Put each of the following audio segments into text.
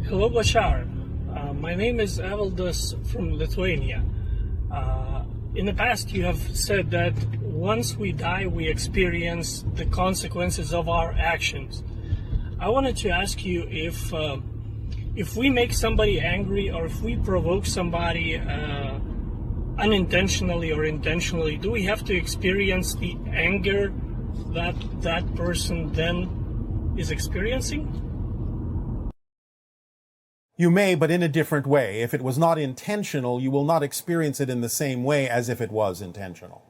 Hello, Bashar. My name is Evaldus from Lithuania. In the past, you have said that once we die, we experience the consequences of our actions. I wanted to ask you if we make somebody angry or if we provoke somebody unintentionally or intentionally, do we have to experience the anger that that person then is experiencing? You may, but in a different way. If it was not intentional, you will not experience it in the same way as if it was intentional.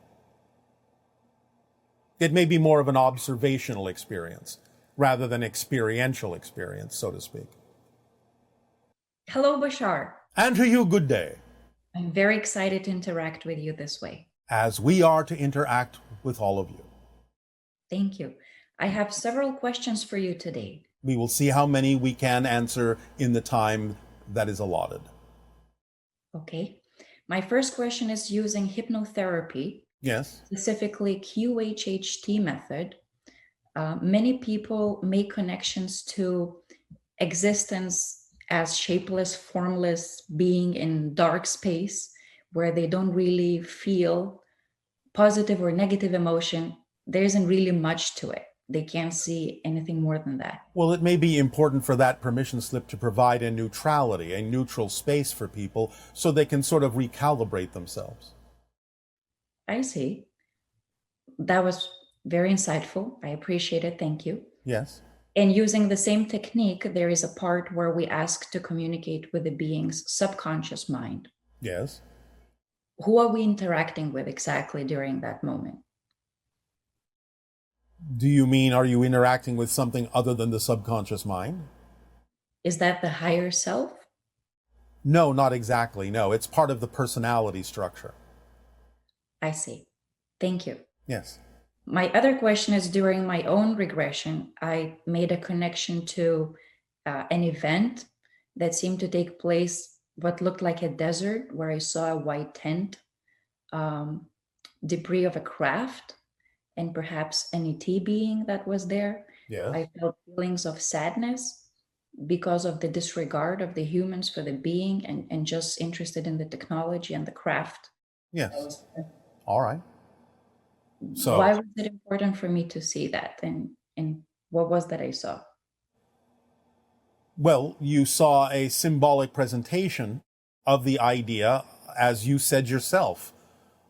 It may be more of an observational experience rather than experiential experience, so to speak. Hello, Bashar. And to you, good day. I'm very excited to interact with you this way. As we are to interact with all of you. Thank you. I have several questions for you today. We will see how many we can answer in the time that is allotted. Okay. My first question is using hypnotherapy, Yes. specifically QHHT method. Many people make connections to existence as shapeless, formless being in dark space where they don't really feel positive or negative emotion. There isn't really much to it. They can't see anything more than that. Well, it may be important for that permission slip to provide a neutrality, a neutral space for people so they can sort of recalibrate themselves. I see. That was very insightful. I appreciate it. Thank you. Yes. And using the same technique, there is a part where we ask to communicate with the being's subconscious mind. Yes. Who are we interacting with exactly during that moment? Do you mean, are you interacting with something other than the subconscious mind? Is that the higher self? No, not exactly. No, it's part of the personality structure. I see. Thank you. Yes. My other question is during my own regression, I made a connection to an event that seemed to take place, what looked like a desert, where I saw a white tent, debris of a craft, and perhaps an ET being that was there. Yes. I felt feelings of sadness because of the disregard of the humans for the being and just interested in the technology and the craft. Yes. All right. So why was it important for me to see that? And what was that I saw? well, you saw a symbolic presentation of the idea, as you said yourself,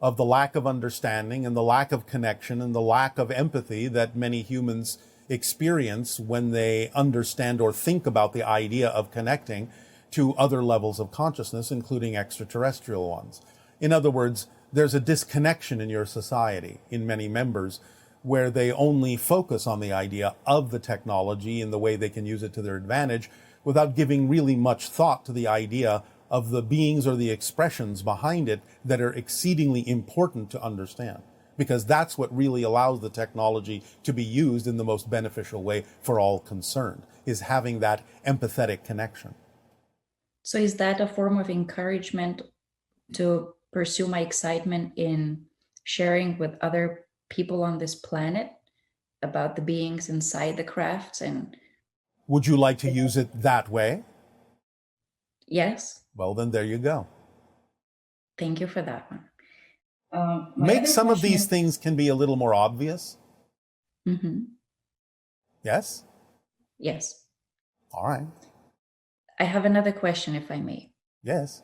of the lack of understanding and the lack of connection and the lack of empathy that many humans experience when they understand or think about the idea of connecting to other levels of consciousness, including extraterrestrial ones. In other words, there's a disconnection in your society, in many members, where they only focus on the idea of the technology and the way they can use it to their advantage without giving really much thought to the idea of the beings or the expressions behind it that are exceedingly important to understand. Because that's what really allows the technology to be used in the most beneficial way for all concerned, is having that empathetic connection. So is that a form of encouragement to pursue my excitement in sharing with other people on this planet about the beings inside the crafts? And would you like to use it that way? Yes. Well, then there you go. Thank you for that one. Make some of these things can be a little more obvious. Mm-hmm. Yes? Yes. All right. I have another question, if I may. Yes.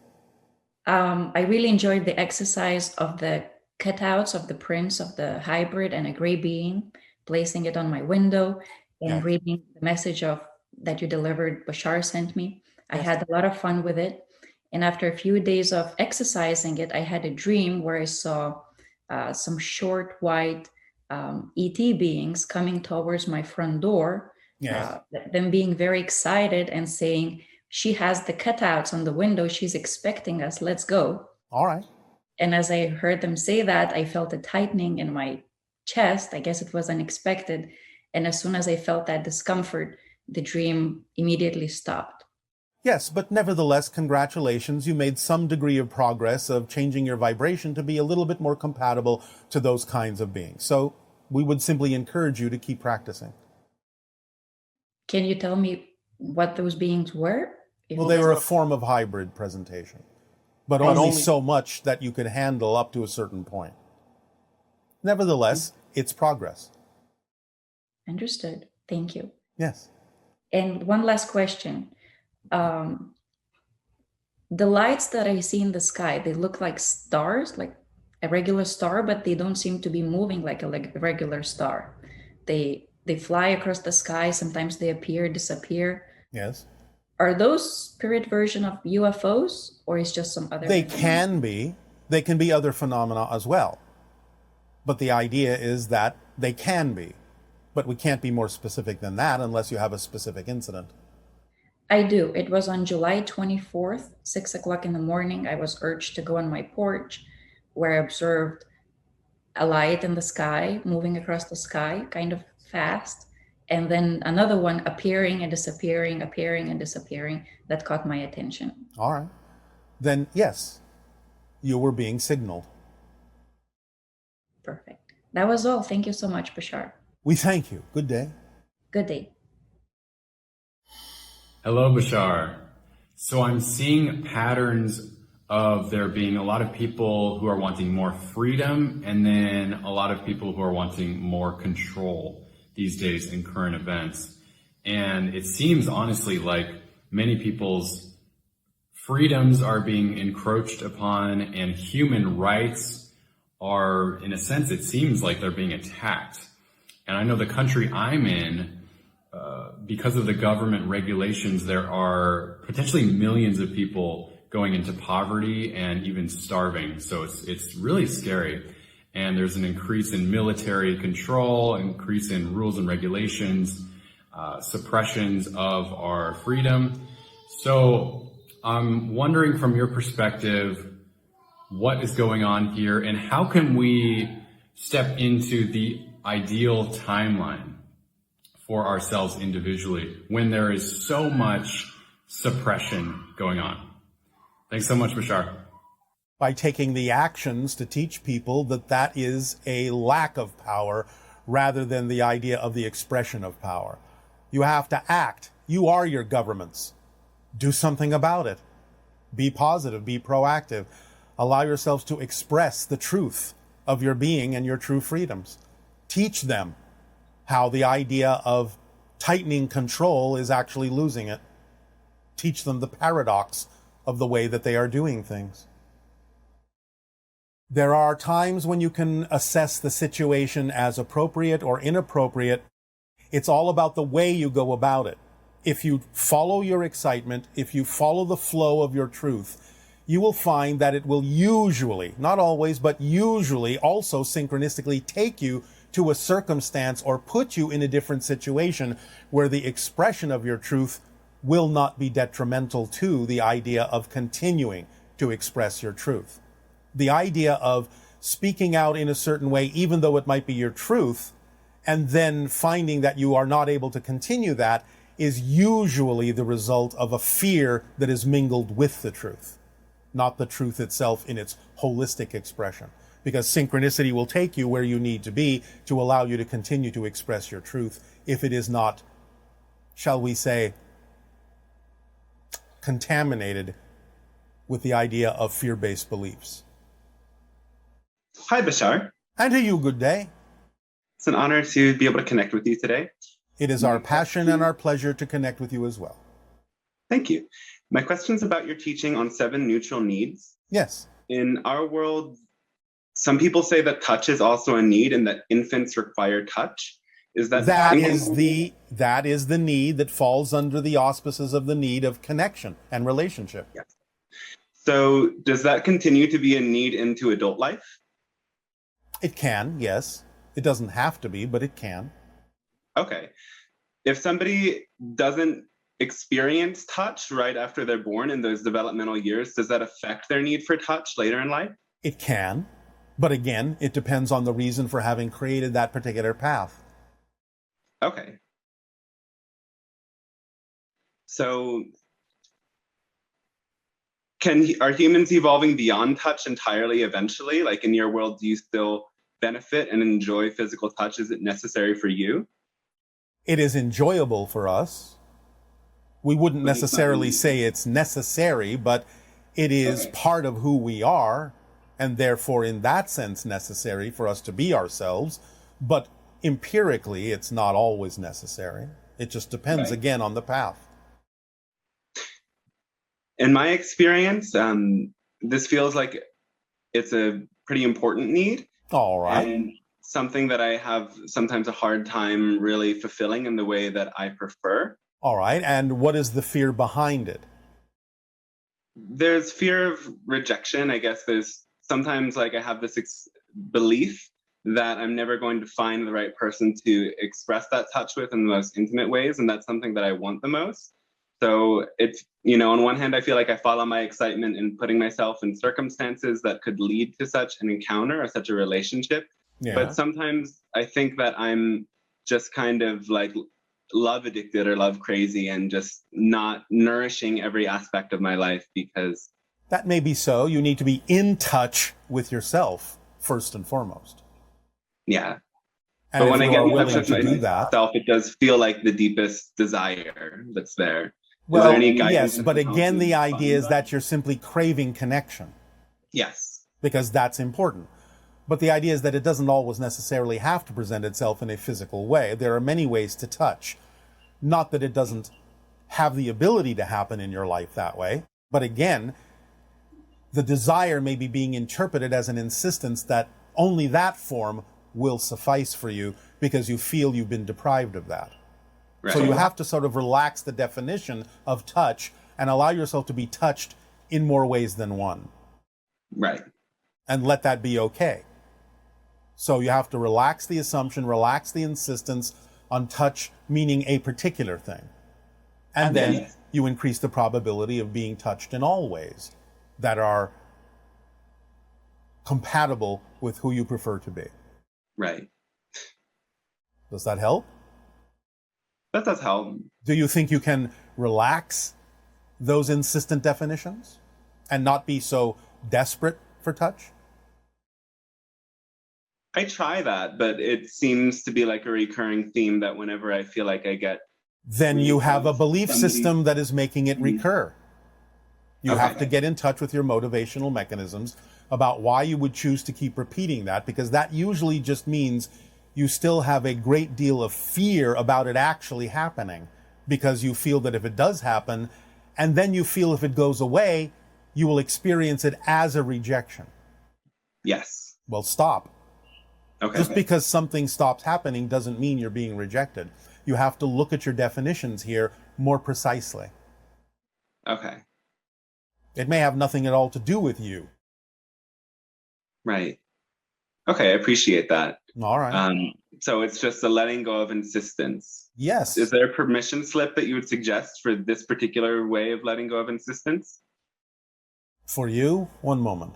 I really enjoyed the exercise of the cutouts of the prints of the hybrid and a gray being, placing it on my window and reading the message of that you delivered, Bashar sent me. I had a lot of fun with it. And after a few days of exercising it, I had a dream where I saw some short, white ET beings coming towards my front door, them being very excited and saying, she has the cutouts on the window. She's expecting us. Let's go. All right. And as I heard them say that, I felt a tightening in my chest. I guess it was unexpected. And as soon as I felt that discomfort, the dream immediately stopped. Yes, but nevertheless, congratulations. You made some degree of progress of changing your vibration to be a little bit more compatible to those kinds of beings. So we would simply encourage you to keep practicing. Can you tell me what those beings were? Well, they were a form of hybrid presentation, but only so much that you could handle up to a certain point. Nevertheless, it's progress. Understood. Thank you. Yes. And one last question. The lights that I see in the sky, they look like stars, like a regular star, but they don't seem to be moving like a regular star. They fly across the sky. Sometimes they appear, disappear. Yes. Are those spirit version of UFOs, or is just some other? They can be. They can be other phenomena as well. But the idea is that they can be. But we can't be more specific than that unless you have a specific incident. I do. It was on July 24th, 6 o'clock in the morning. I was urged to go on my porch, where I observed a light in the sky, moving across the sky, kind of fast. And then another one appearing and disappearing, appearing and disappearing, that caught my attention. All right. Then, yes, you were being signaled. Perfect. That was all. Thank you so much, Bashar. We thank you. Good day. Good day. Hello, Bashar. So I'm seeing patterns of there being a lot of people who are wanting more freedom and then a lot of people who are wanting more control these days in current events. And it seems honestly like many people's freedoms are being encroached upon and human rights are, in a sense, it seems like they're being attacked. And I know the country I'm in, because of the government regulations, there are potentially millions of people going into poverty and even starving. So it's really scary. And there's an increase in military control, increase in rules and regulations, suppressions of our freedom. So I'm wondering from your perspective, what is going on here and how can we step into the ideal timeline for ourselves individually when there is so much suppression going on? Thanks so much, Bashar. By taking the actions to teach people that that is a lack of power rather than the idea of the expression of power. You have to act. You are your governments. Do something about it. Be positive, be proactive. Allow yourselves to express the truth of your being and your true freedoms. Teach them how the idea of tightening control is actually losing it. Teach them the paradox of the way that they are doing things. There are times when you can assess the situation as appropriate or inappropriate. It's all about the way you go about it. If you follow your excitement, if you follow the flow of your truth, you will find that it will usually, not always, but usually also synchronistically take you to a circumstance or put you in a different situation where the expression of your truth will not be detrimental to the idea of continuing to express your truth. The idea of speaking out in a certain way, even though it might be your truth, and then finding that you are not able to continue that is usually the result of a fear that is mingled with the truth, not the truth itself in its holistic expression. Because synchronicity will take you where you need to be to allow you to continue to express your truth if it is not, shall we say, contaminated with the idea of fear-based beliefs. Hi, Bashar. And to you, good day. It's an honor to be able to connect with you today. It is our passion and our pleasure to connect with you as well. Thank you. My question is about your teaching on 7 neutral needs. Yes. In our world, some people say that touch is also a need and that infants require touch. Is that that is the need that falls under the auspices of the need of connection and relationship. Yes. So does that continue to be a need into adult life? It can, yes. It doesn't have to be, but it can. Okay. If somebody doesn't experience touch right after they're born in those developmental years, does that affect their need for touch later in life? It can. But again, it depends on the reason for having created that particular path. Okay. So are humans evolving beyond touch entirely eventually? Like in your world, do you still benefit and enjoy physical touch? Is it necessary for you? It is enjoyable for us. We wouldn't necessarily say it's necessary, but it is part of who we are, and therefore in that sense necessary for us to be ourselves. But empirically, it's not always necessary. It just depends, again, on the path. In my experience, this feels like it's a pretty important need. All right. And something that I have sometimes a hard time really fulfilling in the way that I prefer. All right. And what is the fear behind it? There's fear of rejection. I guess there's sometimes like I have this belief that I'm never going to find the right person to express that touch with in the most intimate ways. And that's something that I want the most. So it's, on one hand, I feel like I follow my excitement in putting myself in circumstances that could lead to such an encounter or such a relationship. Yeah. But sometimes I think that I'm just kind of like love addicted or love crazy and just not nourishing every aspect of my life because... That may be so. You need to be in touch with yourself first and foremost. Yeah. And but when I get in touch with myself, it does feel like the deepest desire that's there. Well, yes, but again, the idea is that you're simply craving connection. Yes. Because that's important. But the idea is that it doesn't always necessarily have to present itself in a physical way. There are many ways to touch. Not that it doesn't have the ability to happen in your life that way. But again, the desire may be being interpreted as an insistence that only that form will suffice for you because you feel you've been deprived of that. Right. So you have to sort of relax the definition of touch and allow yourself to be touched in more ways than one. Right. And let that be okay. So you have to relax the assumption, relax the insistence on touch meaning a particular thing. And then you increase the probability of being touched in all ways that are compatible with who you prefer to be. Right. Does that help? That does help. Do you think you can relax those insistent definitions and not be so desperate for touch? I try that, but it seems to be like a recurring theme that whenever I feel like I get... Then you have a belief system that is making it recur. You have to get in touch with your motivational mechanisms about why you would choose to keep repeating that, because that usually just means you still have a great deal of fear about it actually happening, because you feel that if it does happen, and then you feel if it goes away, you will experience it as a rejection. Yes. Well, stop. Okay. Just because something stops happening doesn't mean you're being rejected. You have to look at your definitions here more precisely. Okay. It may have nothing at all to do with you. Right. Okay, I appreciate that. All right. So it's just a letting go of insistence. Yes. Is there a permission slip that you would suggest for this particular way of letting go of insistence? For you, one moment.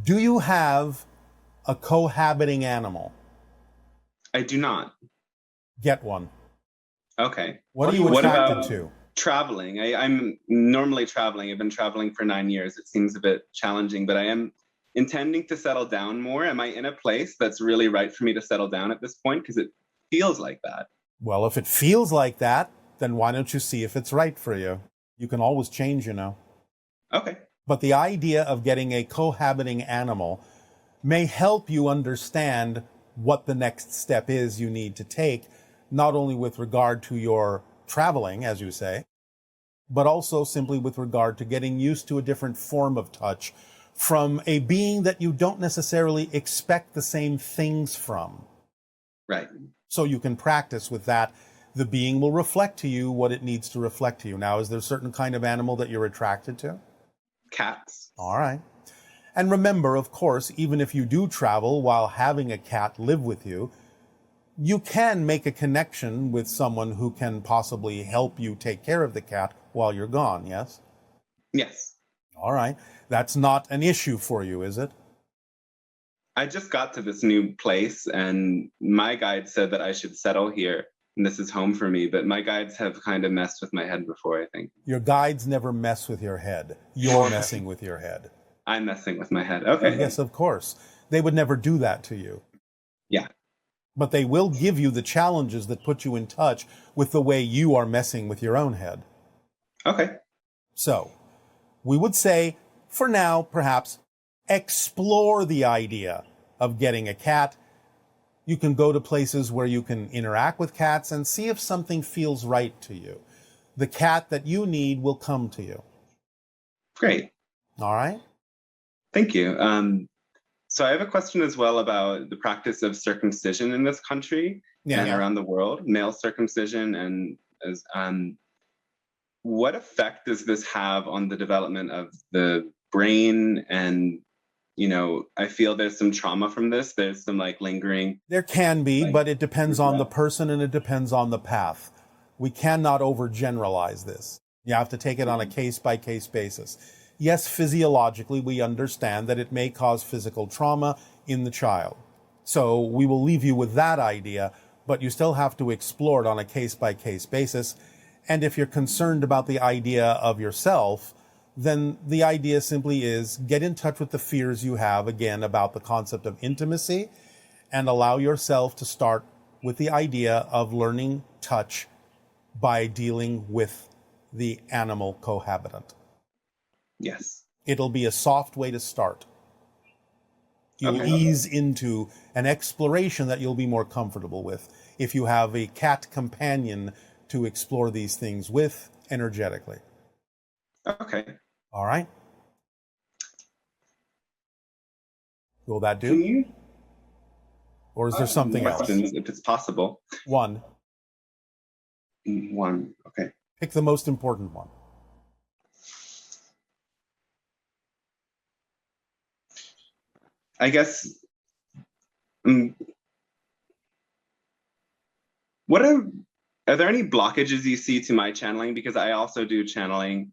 Do you have a cohabiting animal? I do not. Get one. Okay. What are you attracted to? Traveling. I'm normally traveling. I've been traveling for 9 years. It seems a bit challenging, but I am intending to settle down more. Am I in a place that's really right for me to settle down at this point? Because it feels like that. Well, if it feels like that, then why don't you see if it's right for you? You can always change, Okay. But the idea of getting a cohabiting animal may help you understand what the next step is you need to take, not only with regard to your traveling, as you say, but also simply with regard to getting used to a different form of touch from a being that you don't necessarily expect the same things from. Right. So you can practice with that. The being will reflect to you what it needs to reflect to you. Now, is there a certain kind of animal that you're attracted to? Cats. All right. And remember, of course, even if you do travel while having a cat live with you, you can make a connection with someone who can possibly help you take care of the cat while you're gone, yes? Yes. All right. That's not an issue for you, is it? I just got to this new place and my guide said that I should settle here and this is home for me, but my guides have kind of messed with my head before, I think. Your guides never mess with your head. You're messing with your head. I'm messing with my head. Okay. Yes, of course. They would never do that to you. Yeah. But they will give you the challenges that put you in touch with the way you are messing with your own head. Okay. So, we would say, for now, perhaps, explore the idea of getting a cat. You can go to places where you can interact with cats and see if something feels right to you. The cat that you need will come to you. Great. All right? Thank you. So I have a question as well about the practice of circumcision in this country and around the world, male circumcision, and what effect does this have on the development of the brain? And, you know, I feel there's some trauma from this. There's some like lingering. There can be, but it depends on the person and it depends on the path. We cannot overgeneralize this. You have to take it on a case-by-case basis. Yes, physiologically, we understand that it may cause physical trauma in the child. So we will leave you with that idea, but you still have to explore it on a case-by-case basis. And if you're concerned about the idea of yourself, then the idea simply is get in touch with the fears you have, again, about the concept of intimacy, and allow yourself to start with the idea of learning touch by dealing with the animal cohabitant. Yes. It'll be a soft way to start. You'll ease into an exploration that you'll be more comfortable with if you have a cat companion to explore these things with energetically. Okay. All right? Will that do? Or is there something else? If it's possible. One. Okay. Pick the most important one. I guess, are there any blockages you see to my channeling? Because I also do channeling,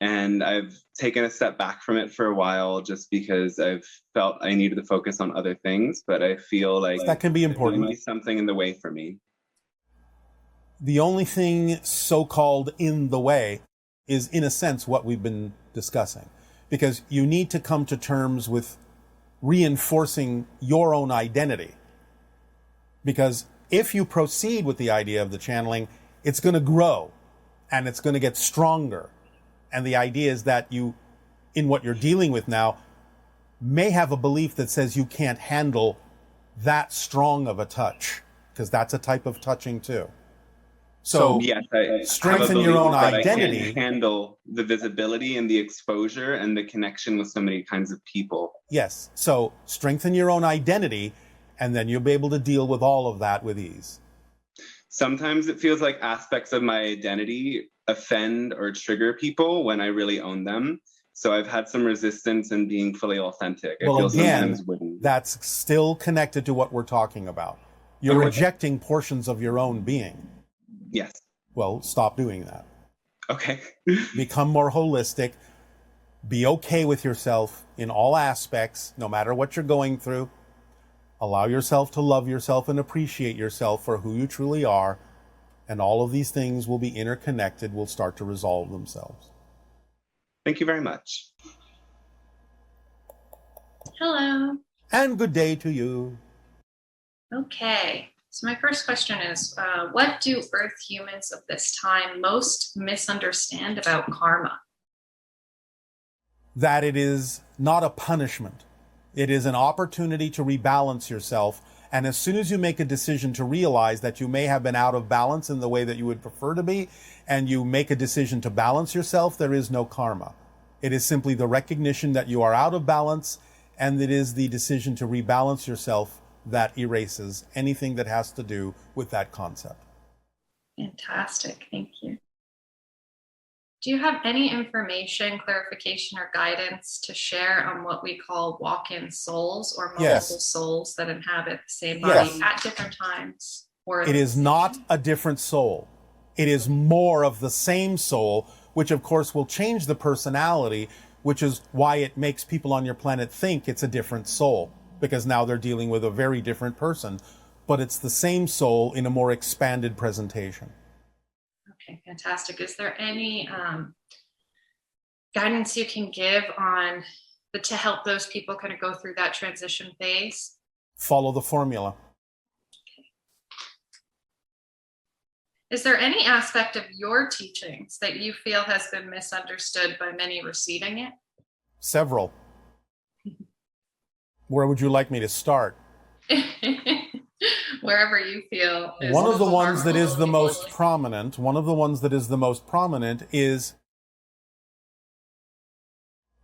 and I've taken a step back from it for a while just because I've felt I needed to focus on other things, but I feel like that can be important. There might be something in the way for me. The only thing so-called in the way is, in a sense, what we've been discussing. Because you need to come to terms with reinforcing your own identity. Because if you proceed with the idea of the channeling, it's going to grow and it's going to get stronger. And the idea is that you, in what you're dealing with now, may have a belief that says you can't handle that strong of a touch, because that's a type of touching too. So yes, I strengthen your own identity. I can't handle the visibility and the exposure and the connection with so many kinds of people. Yes. So strengthen your own identity, and then you'll be able to deal with all of that with ease. Sometimes it feels like aspects of my identity offend or trigger people when I really own them. So I've had some resistance in being fully authentic. Well, I feel again, sometimes wouldn't. That's still connected to what we're talking about. You're rejecting portions of your own being. Yes. Well, stop doing that. Okay. Become more holistic. Be okay with yourself in all aspects, no matter what you're going through. Allow yourself to love yourself and appreciate yourself for who you truly are. And all of these things will be interconnected, will start to resolve themselves. Thank you very much. Hello. And good day to you. Okay. So my first question is, what do Earth humans of this time most misunderstand about karma? That it is not a punishment. It is an opportunity to rebalance yourself. And as soon as you make a decision to realize that you may have been out of balance in the way that you would prefer to be, and you make a decision to balance yourself, there is no karma. It is simply the recognition that you are out of balance, and it is the decision to rebalance yourself that erases anything that has to do with that concept. Fantastic. Thank you. Do you have any information, clarification, or guidance to share on what we call walk-in souls or multiple souls that inhabit the same body at different times? Or it is not a different soul. It is more of the same soul, which of course will change the personality, which is why it makes people on your planet think it's a different soul, because now they're dealing with a very different person. But it's the same soul in a more expanded presentation. Okay, fantastic. Is there any guidance you can give on to help those people kind of go through that transition phase? Follow the formula. Is there any aspect of your teachings that you feel has been misunderstood by many receiving it? Several. Where would you like me to start? Wherever you feel. One of the ones that is the most prominent is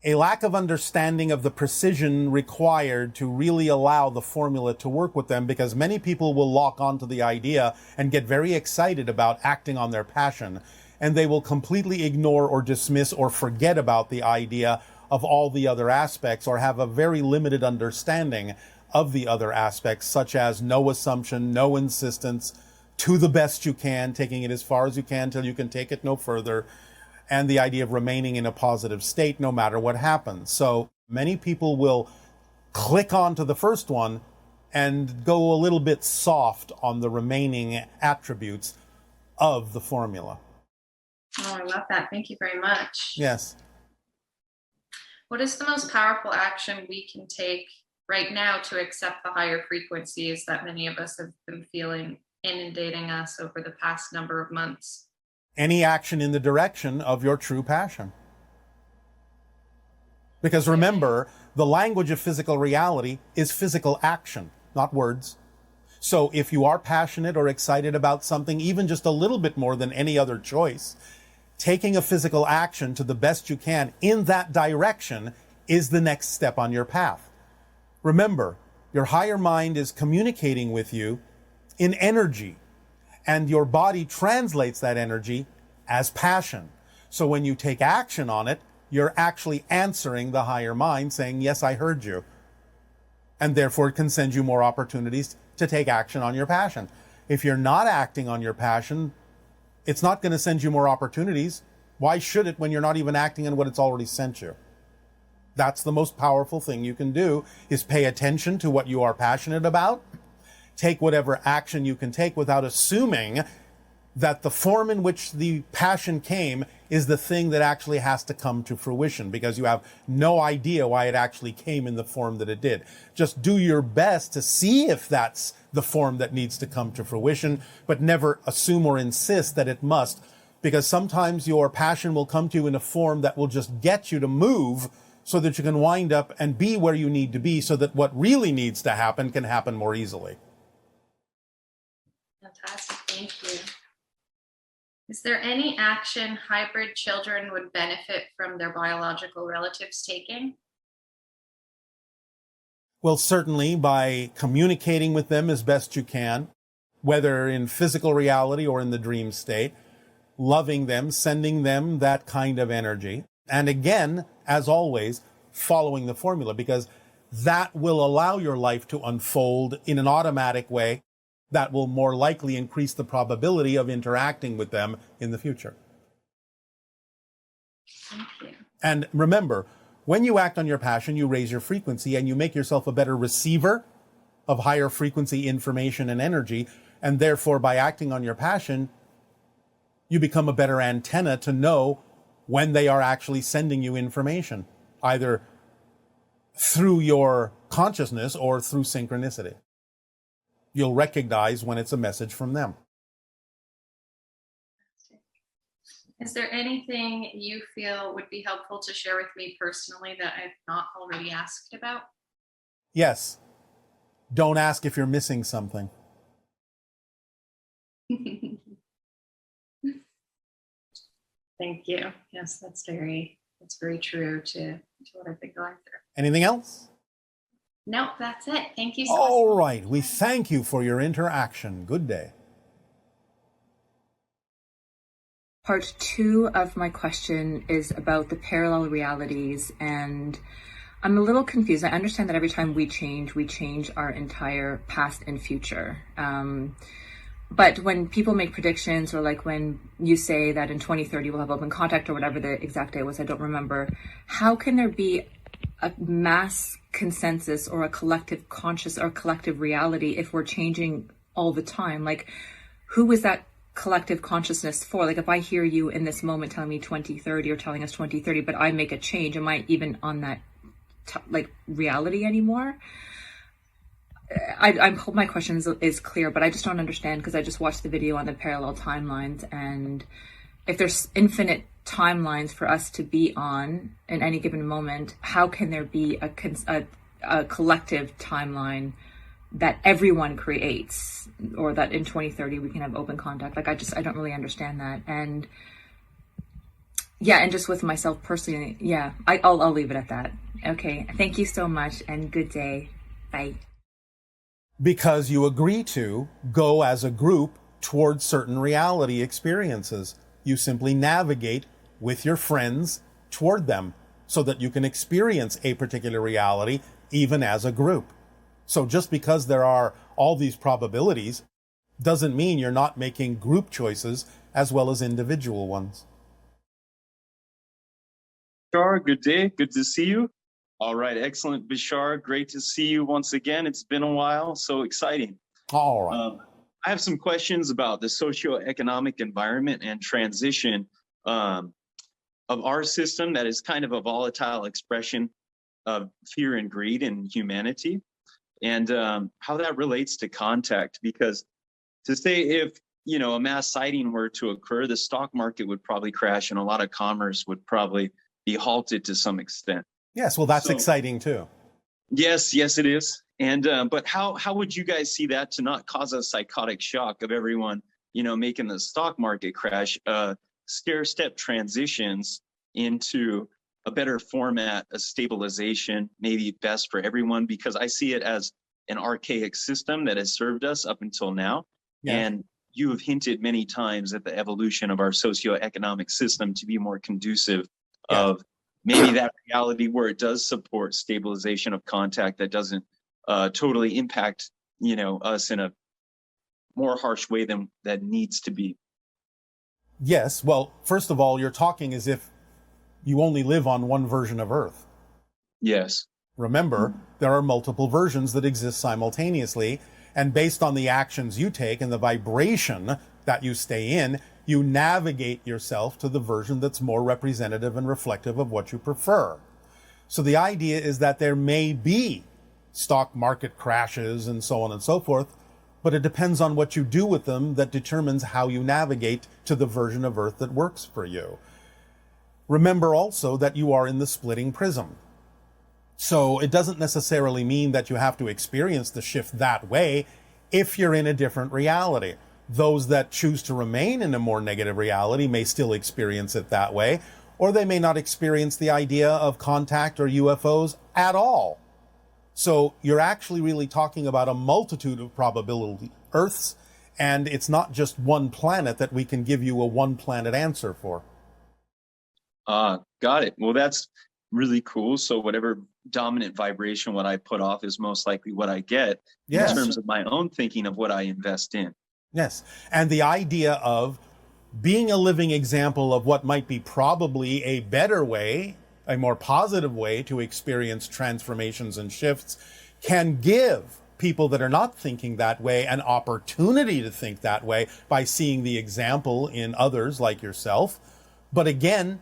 a lack of understanding of the precision required to really allow the formula to work with them, because many people will lock onto the idea and get very excited about acting on their passion, and they will completely ignore or dismiss or forget about the idea of all the other aspects, or have a very limited understanding of the other aspects, such as no assumption, no insistence, to the best you can, taking it as far as you can till you can take it no further, and the idea of remaining in a positive state no matter what happens. So many people will click onto the first one and go a little bit soft on the remaining attributes of the formula. Oh, I love that. Thank you very much. Yes. What is the most powerful action we can take right now to accept the higher frequencies that many of us have been feeling inundating us over the past number of months? Any action in the direction of your true passion. Because remember, the language of physical reality is physical action, not words. So if you are passionate or excited about something, even just a little bit more than any other choice, taking a physical action to the best you can in that direction is the next step on your path. Remember, your higher mind is communicating with you in energy, and your body translates that energy as passion. So when you take action on it, you're actually answering the higher mind, saying, yes, I heard you. And therefore it can send you more opportunities to take action on your passion. If you're not acting on your passion, it's not going to send you more opportunities. Why should it when you're not even acting on what it's already sent you? That's the most powerful thing you can do, is pay attention to what you are passionate about. Take whatever action you can take without assuming that the form in which the passion came is the thing that actually has to come to fruition, because you have no idea why it actually came in the form that it did. Just do your best to see if that's the form that needs to come to fruition, but never assume or insist that it must, because sometimes your passion will come to you in a form that will just get you to move so that you can wind up and be where you need to be, so that what really needs to happen can happen more easily. Fantastic, thank you. Is there any action hybrid children would benefit from their biological relatives taking? Well, certainly by communicating with them as best you can, whether in physical reality or in the dream state, loving them, sending them that kind of energy. And again, as always, following the formula, because that will allow your life to unfold in an automatic way that will more likely increase the probability of interacting with them in the future. Thank you. And remember, when you act on your passion, you raise your frequency and you make yourself a better receiver of higher frequency information and energy. And therefore, by acting on your passion, you become a better antenna to know when they are actually sending you information, either through your consciousness or through synchronicity. You'll recognize when it's a message from them. Is there anything you feel would be helpful to share with me personally that I've not already asked about? Yes. Don't ask if you're missing something. Thank you. Yes, that's very true to what I've been going through. Anything else? Nope, that's it. Thank you so much. All right. We thank you for your interaction. Good day. Part 2 of my question is about the parallel realities, and I'm a little confused. I understand that every time we change our entire past and future. But when people make predictions, or like when you say that in 2030 we'll have open contact, or whatever the exact date was, I don't remember, how can there be a mass consensus or a collective conscious or collective reality if we're changing all the time? Like, who is that collective consciousness for? Like, if I hear you in this moment telling me 2030 or telling us 2030, but I make a change, am I even on that like reality anymore. I hope my question is clear, but I just don't understand, because I just watched the video on the parallel timelines, and if there's infinite timelines for us to be on in any given moment, how can there be a collective timeline that everyone creates, or that in 2030 we can have open contact? Like, I don't really understand that. And yeah, and just with myself personally, yeah, I'll leave it at that. Okay, thank you so much, and good day. Bye. Because you agree to go as a group towards certain reality experiences. You simply navigate with your friends toward them so that you can experience a particular reality even as a group. So just because there are all these probabilities doesn't mean you're not making group choices as well as individual ones. Bashar, good day. Good to see you. All right. Excellent, Bashar. Great to see you once again. It's been a while. So exciting. All right. I have some questions about the socioeconomic environment and transition of our system that is kind of a volatile expression of fear and greed in humanity, and how that relates to contact. Because to say, if a mass sighting were to occur, the stock market would probably crash, and a lot of commerce would probably be halted to some extent. Yes, well, that's exciting too. Yes, it is. And but how would you guys see that to not cause a psychotic shock of everyone, making the stock market crash? Stair-step transitions into a better format, a stabilization, maybe best for everyone, because I see it as an archaic system that has served us up until now. Yeah. And you have hinted many times at the evolution of our socioeconomic system to be more conducive of maybe that reality where it does support stabilization of contact that doesn't totally impact, us in a more harsh way than that needs to be. Yes. Well, first of all, you're talking as if you only live on one version of Earth. Yes. Remember, there are multiple versions that exist simultaneously, and based on the actions you take and the vibration that you stay in, you navigate yourself to the version that's more representative and reflective of what you prefer. So the idea is that there may be stock market crashes and so on and so forth, but it depends on what you do with them that determines how you navigate to the version of Earth that works for you. Remember also that you are in the splitting prism. So it doesn't necessarily mean that you have to experience the shift that way if you're in a different reality. Those that choose to remain in a more negative reality may still experience it that way, or they may not experience the idea of contact or UFOs at all. So you're actually really talking about a multitude of probability Earths, and it's not just one planet that we can give you a one planet answer for. Got it. Well, that's really cool. So whatever dominant vibration what I put off is most likely what I get in terms of my own thinking of what I invest in. Yes. And the idea of being a living example of what might be probably a better way, a more positive way to experience transformations and shifts can give people that are not thinking that way an opportunity to think that way by seeing the example in others like yourself. But again,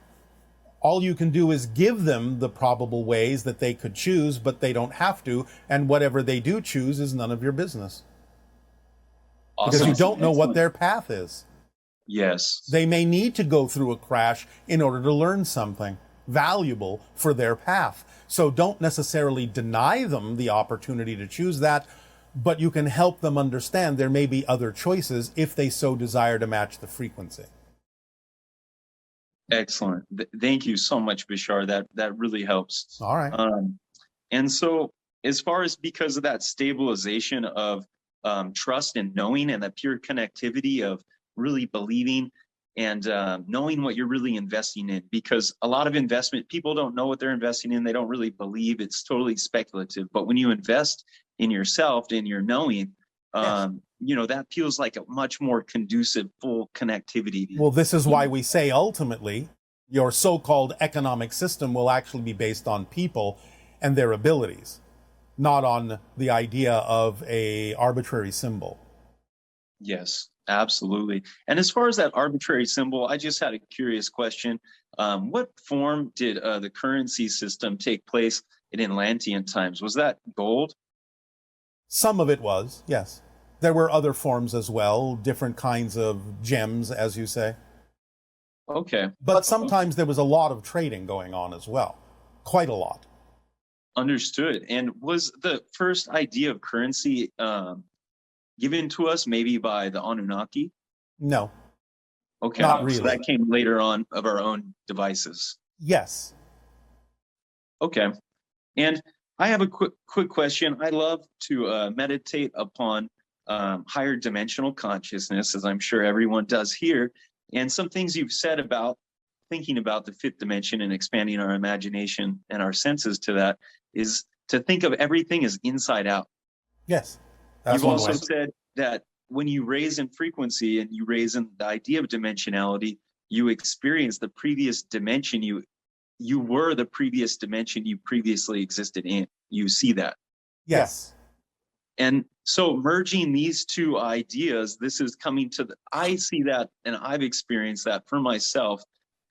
all you can do is give them the probable ways that they could choose, but they don't have to. And whatever they do choose is none of your business. Awesome. Because you don't know what their path is. Yes. They may need to go through a crash in order to learn something valuable for their path. So don't necessarily deny them the opportunity to choose that, but you can help them understand there may be other choices if they so desire to match the frequency. Excellent. Thank you so much, Bashar. That really helps. All right. And so as far as because of that stabilization of trust and knowing and that pure connectivity of really believing and knowing what you're really investing in, because a lot of investment, people don't know what they're investing in. They don't really believe. It's totally speculative. But when you invest in yourself, in your knowing, that feels like a much more conducive, full connectivity. Well, this is why we say ultimately your so-called economic system will actually be based on people and their abilities, not on the idea of a arbitrary symbol. Yes, absolutely. And as far as that arbitrary symbol, I just had a curious question. What form did the currency system take place in Atlantean times. Was that gold? Some of it was, yes. There were other forms as well, different kinds of gems, as you say. Okay. But sometimes there was a lot of trading going on as well. Quite a lot. Understood. And was the first idea of currency given to us maybe by the Anunnaki? No. Okay. Not really. So that came later on of our own devices. Yes. Okay. And I have a quick question. I love to meditate upon higher dimensional consciousness, as I'm sure everyone does here. And some things you've said about thinking about the fifth dimension and expanding our imagination and our senses to that is to think of everything as inside out. Yes. You've also said that when you raise in frequency and you raise in the idea of dimensionality, you experience the previous dimension you were the previous dimension you previously existed in. You see that. Yes. And so merging these two ideas, this is coming to I see that, and I've experienced that for myself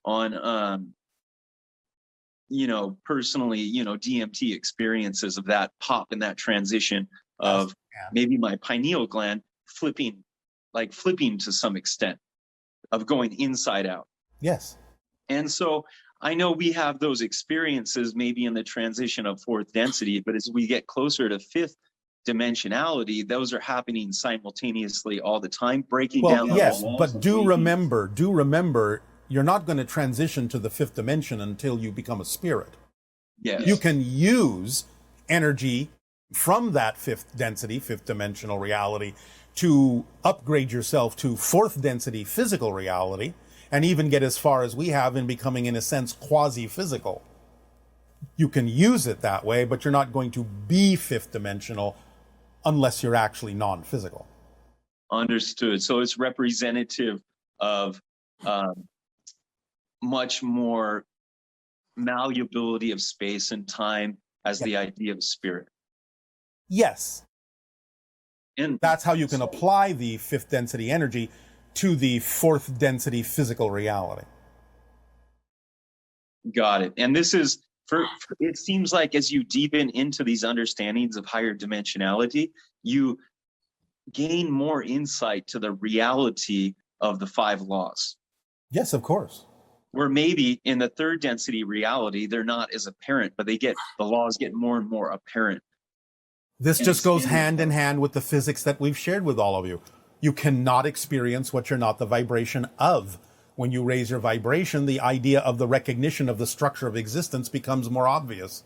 on, personally, DMT experiences of that pop and that transition of maybe my pineal gland flipping to some extent, of going inside out. Yes. And so I know we have those experiences maybe in the transition of fourth density, but as we get closer to fifth dimensionality, those are happening simultaneously all the time, breaking down. Yes, but do remember, you're not going to transition to the fifth dimension until you become a spirit. Yes. You can use energy from that fifth density, fifth dimensional reality, to upgrade yourself to fourth density physical reality, and even get as far as we have in becoming, in a sense, quasi-physical. You can use it that way, but you're not going to be fifth dimensional unless you're actually non-physical. Understood. So it's representative of much more malleability of space and time as the idea of spirit. Yes. And that's how you can apply the fifth density energy to the fourth density physical reality. Got it. And this is, it seems like as you deepen into these understandings of higher dimensionality, you gain more insight to the reality of the five laws. Yes, of course. Where maybe in the third density reality, they're not as apparent, but the laws get more and more apparent. This just goes hand in hand with the physics that we've shared with all of you. You cannot experience what you're not the vibration of. When you raise your vibration, the idea of the recognition of the structure of existence becomes more obvious.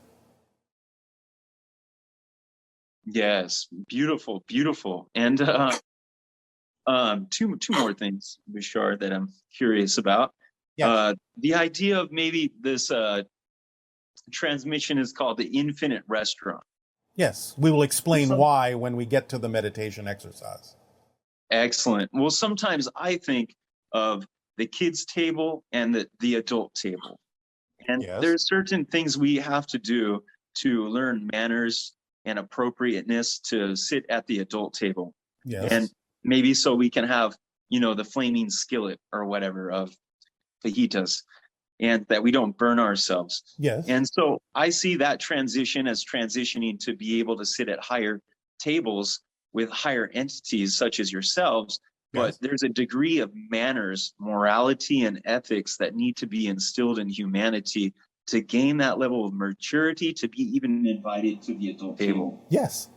Yes, beautiful, beautiful. And two more things, Bashar, that I'm curious about. Yes. The idea of maybe this transmission is called the infinite restaurant. Yes, we will explain why when we get to the meditation exercise. Excellent. Well, sometimes I think of the kids' table and the adult table. And there's certain things we have to do to learn manners and appropriateness to sit at the adult table. Yes. And maybe so we can have, the flaming skillet or whatever of fajitas, and that we don't burn ourselves. Yes. And so I see that transition as transitioning to be able to sit at higher tables with higher entities such as yourselves. But there's a degree of manners, morality, and ethics that need to be instilled in humanity to gain that level of maturity to be even invited to the adult table. Yes.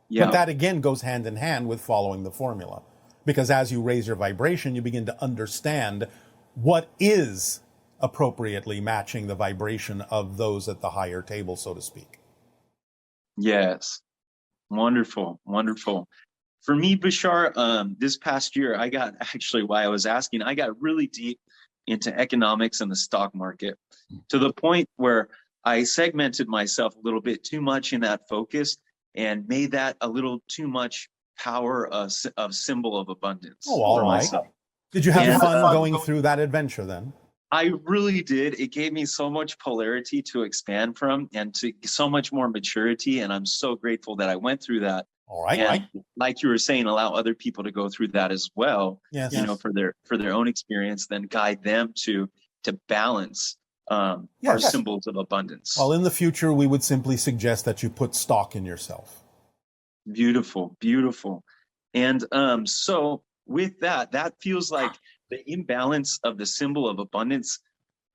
Yeah. But that again goes hand in hand with following the formula. Because as you raise your vibration, you begin to understand what is appropriately matching the vibration of those at the higher table, so to speak. Yes. Wonderful. Wonderful. For me, Bashar, this past year, I got really deep into economics and the stock market to the point where I segmented myself a little bit too much in that focus and made that a little too much power of symbol of abundance. Oh, all right. Myself. Did you have fun going through that adventure then? I really did. It gave me so much polarity to expand from and to so much more maturity. And I'm so grateful that I went through that. All right. And like you were saying, allow other people to go through that as well. Yes. For their own experience, then guide them to balance are Yes. symbols of abundance. Well, in the future, we would simply suggest that you put stock in yourself. Beautiful, beautiful. And so with that, that feels like the imbalance of the symbol of abundance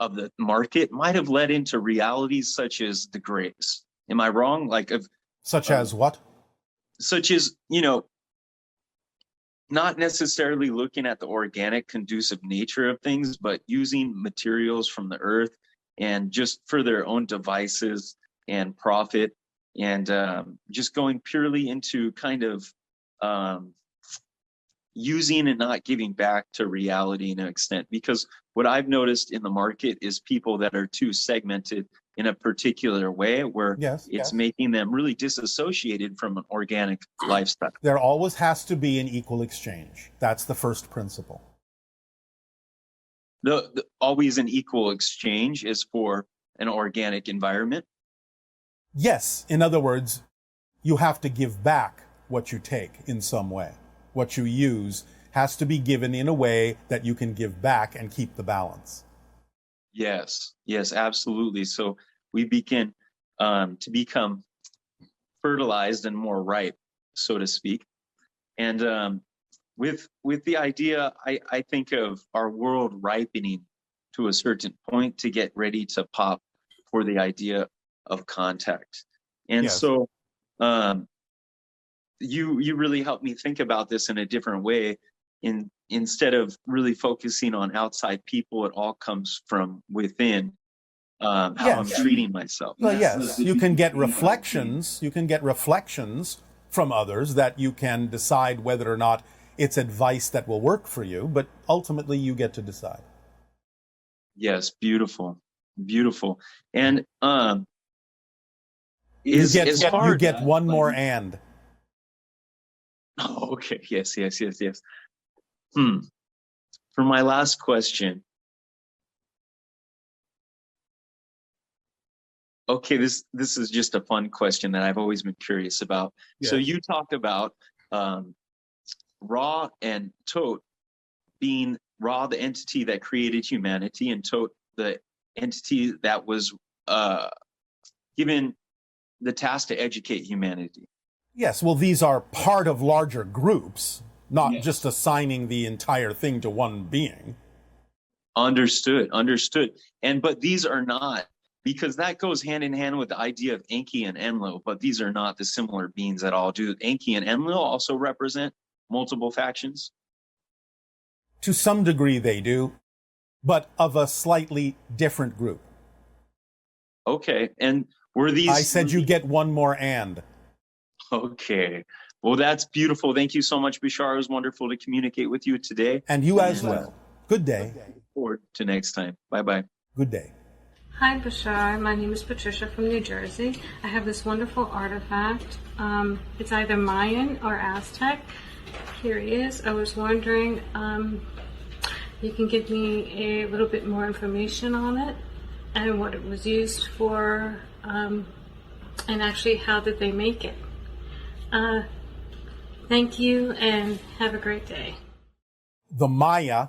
of the market might have led into realities such as the grays. Am I wrong? Like Such as what? Such as, not necessarily looking at the organic, conducive nature of things, but using materials from the earth and just for their own devices and profit, and just going purely into kind of using and not giving back to reality in an extent. Because what I've noticed in the market is people that are too segmented in a particular way, where it's making them really disassociated from an organic lifestyle. There always has to be an equal exchange. That's the first principle. The always an equal exchange is for an organic environment. Yes. In other words, you have to give back what you take in some way. What you use has to be given in a way that you can give back and keep the balance. Yes, absolutely. So we begin to become fertilized and more ripe, so to speak. And with the idea, I think of our world ripening to a certain point to get ready to pop for the idea of contact. And so you really helped me think about this in a different way. Instead of really focusing on outside people, it all comes from within. How I'm treating myself. Well, yes, you can get reflections. You can get reflections from others that you can decide whether or not it's advice that will work for you, but ultimately you get to decide. Yes, beautiful. And you get one more and. Oh, okay. Yes. For my last question. Okay, this is just a fun question that I've always been curious about. Yes. So you talked about Ra and Tot being Ra, the entity that created humanity, and Tot, the entity that was given the task to educate humanity. Yes, well, these are part of larger groups, not just assigning the entire thing to one being. Understood. But these are not, because that goes hand in hand with the idea of Enki and Enlil, but these are not the similar beings at all. Do Enki and Enlil also represent multiple factions? To some degree they do, but of a slightly different group. Okay, and were these... I said you get one more and. Okay, well, that's beautiful. Thank you so much, Bashar. It was wonderful to communicate with you today. And you as well. Good day. Look forward to next time. Bye-bye. Good day. Hi, Bashar. My name is Patricia from New Jersey. I have this wonderful artifact. It's either Mayan or Aztec. Here it is. I was wondering, you can give me a little bit more information on it and what it was used for, and actually how did they make it. Thank you and have a great day. The Maya